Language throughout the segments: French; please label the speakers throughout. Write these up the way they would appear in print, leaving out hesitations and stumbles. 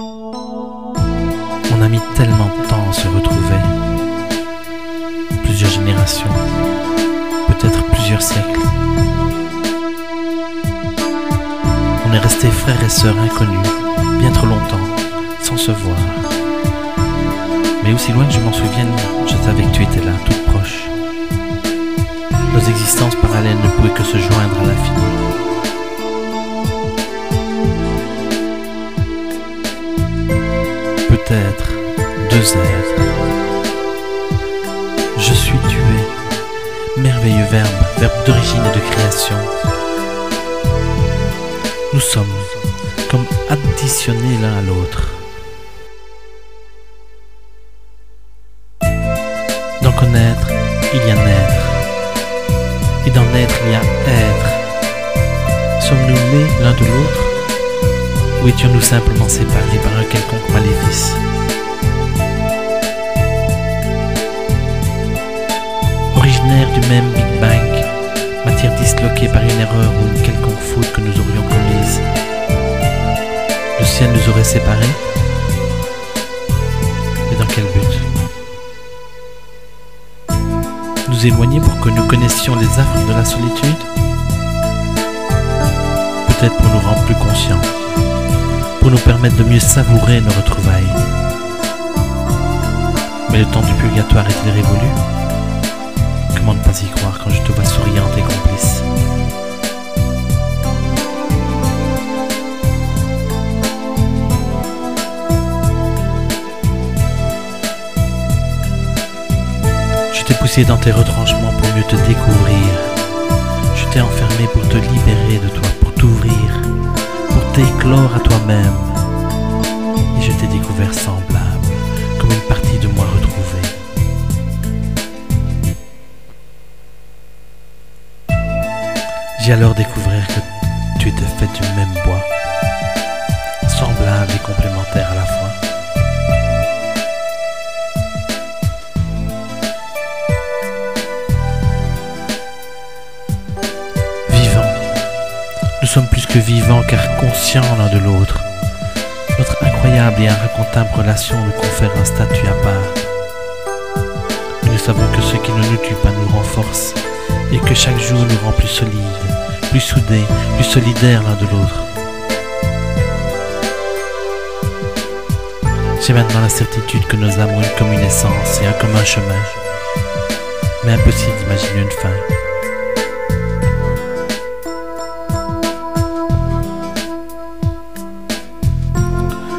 Speaker 1: On a mis tellement de temps à se retrouver. Plusieurs générations, peut-être plusieurs siècles. On est restés frères et sœurs inconnus, bien trop longtemps, sans se voir. Mais aussi loin que je m'en souvienne, je savais que tu étais là, toute proche. Nos existences parallèles ne pouvaient que se joindre à l'infini. Peut-être deux êtres. Je suis tué, merveilleux verbe d'origine et de création. Nous sommes comme additionnés l'un à l'autre. Dans connaître, il y a naître. Et dans naître, il y a être. Sommes-nous nés l'un de l'autre? Ou étions-nous simplement séparés par un quelconque maléfice? Originaire du même Big Bang, matière disloquée par une erreur ou une quelconque faute que nous aurions commise, le ciel nous aurait séparés? Mais dans quel but? Nous éloigner pour que nous connaissions les affres de la solitude? Peut-être pour nous rendre plus conscients, pour nous permettre de mieux savourer nos retrouvailles. Mais le temps du purgatoire est-il révolu? Comment ne pas y croire quand je te vois souriante et complice? Je t'ai poussé dans tes retranchements pour mieux te découvrir. Je t'ai enfermé pour te libérer de toi, pour t'ouvrir, pour t'éclore à toi-même. Et je t'ai découvert semblable, comme une partie de moi retrouvée. J'ai alors découvert que tu étais fait du même bois, semblable et complémentaire à la fois. Nous sommes plus que vivants car conscients l'un de l'autre. Notre incroyable et inracontable relation nous confère un statut à part. Mais nous savons que ce qui ne nous tue pas nous renforce et que chaque jour nous rend plus solides, plus soudés, plus solidaires l'un de l'autre. J'ai maintenant la certitude que nos âmes ont une commune essence et un commun chemin. Mais impossible d'imaginer une fin.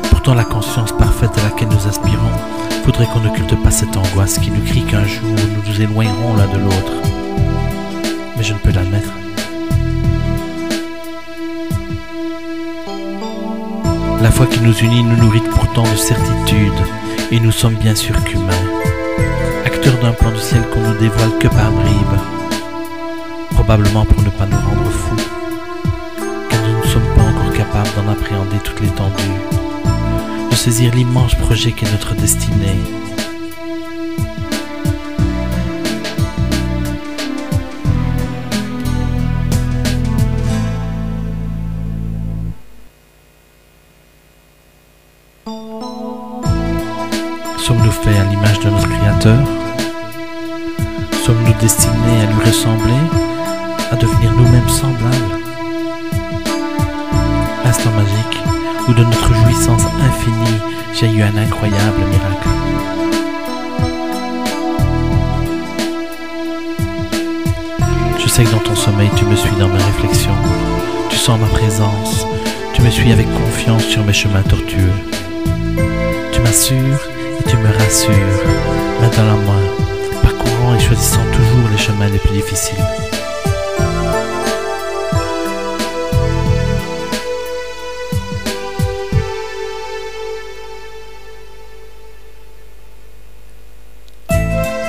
Speaker 1: Pourtant la conscience parfaite à laquelle nous aspirons, faudrait qu'on n'occulte pas cette angoisse qui nous crie qu'un jour nous nous éloignerons l'un de l'autre. Mais je ne peux l'admettre. La foi qui nous unit nous nourrit pourtant de certitude, et nous sommes bien sûr qu'humains, acteurs d'un plan du ciel qu'on ne dévoile que par bribes, probablement pour ne pas nous rendre fous, car nous ne sommes pas encore capables d'en appréhender toute l'étendue, de saisir l'immense projet qu'est notre destinée. Sommes-nous faits à l'image de notre Créateur? Sommes-nous destinés à lui ressembler, à devenir nous-mêmes semblables? Instant magique, où de notre jouissance infinie jaillit un incroyable miracle. Je sais que dans ton sommeil tu me suis dans mes réflexions, tu sens ma présence, tu me suis avec confiance sur mes chemins tortueux. Tu m'assures et tu me rassures, main dans la main, parcourant et choisissant toujours les chemins les plus difficiles.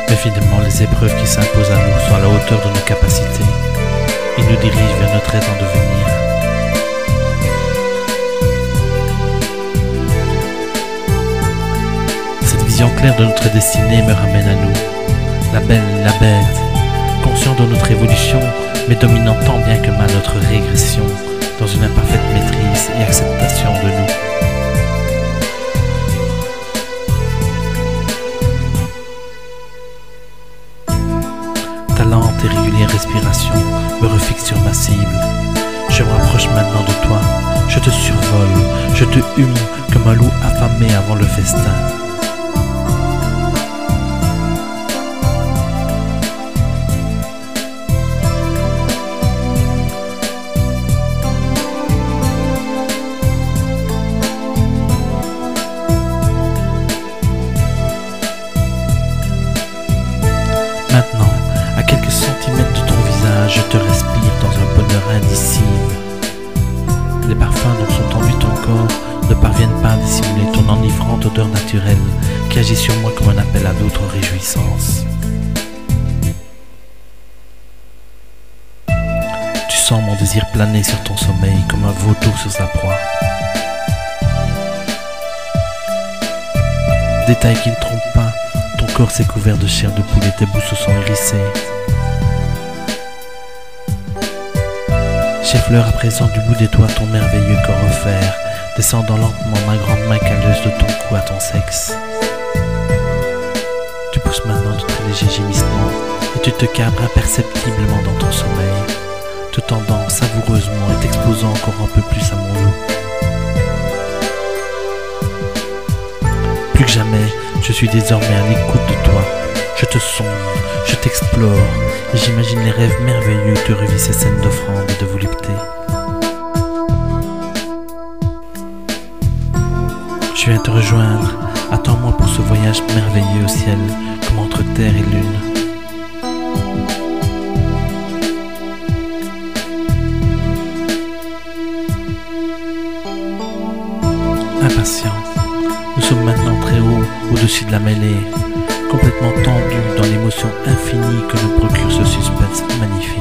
Speaker 1: Mais finalement, les épreuves qui s'imposent à nous sont à la hauteur de nos capacités et nous dirigent vers notre aide en devenir. Cette vision claire de notre destinée me ramène à nous, la belle, la bête, conscient de notre évolution, mais dominant tant bien que mal notre régression, dans une imparfaite maîtrise et acceptation de nous. maintenant de toi, je te survole, je te hume comme un loup affamé avant le festin. Maintenant, à quelques centimètres de ton visage, je te respire dans un bonheur indicible. Les parfums dont sont enduits ton corps ne parviennent pas à dissimuler ton enivrante odeur naturelle qui agit sur moi comme un appel à d'autres réjouissances. Tu sens mon désir planer sur ton sommeil comme un vautour sur sa proie. Détail qui ne trompe pas, ton corps s'est couvert de chair de poulet, tes bouts se sont hérissés. J'effleure à présent du bout des doigts ton merveilleux corps offert, descendant lentement ma grande main calleuse de ton cou à ton sexe. Tu pousses maintenant de très légers gémissements et tu te cabres imperceptiblement dans ton sommeil, te tendant savoureusement et t'exposant encore un peu plus à mon loup. Plus que jamais, je suis désormais à l'écoute de toi. Je te sonde, je t'explore, et j'imagine les rêves merveilleux où tu revis ces scènes d'offrande et de volupté. Je viens te rejoindre, attends-moi pour ce voyage merveilleux au ciel, comme entre terre et lune. Impatient. Nous sommes maintenant très haut, au-dessus de la mêlée, complètement tendus dans l'émotion infinie que nous procure ce suspense magnifique.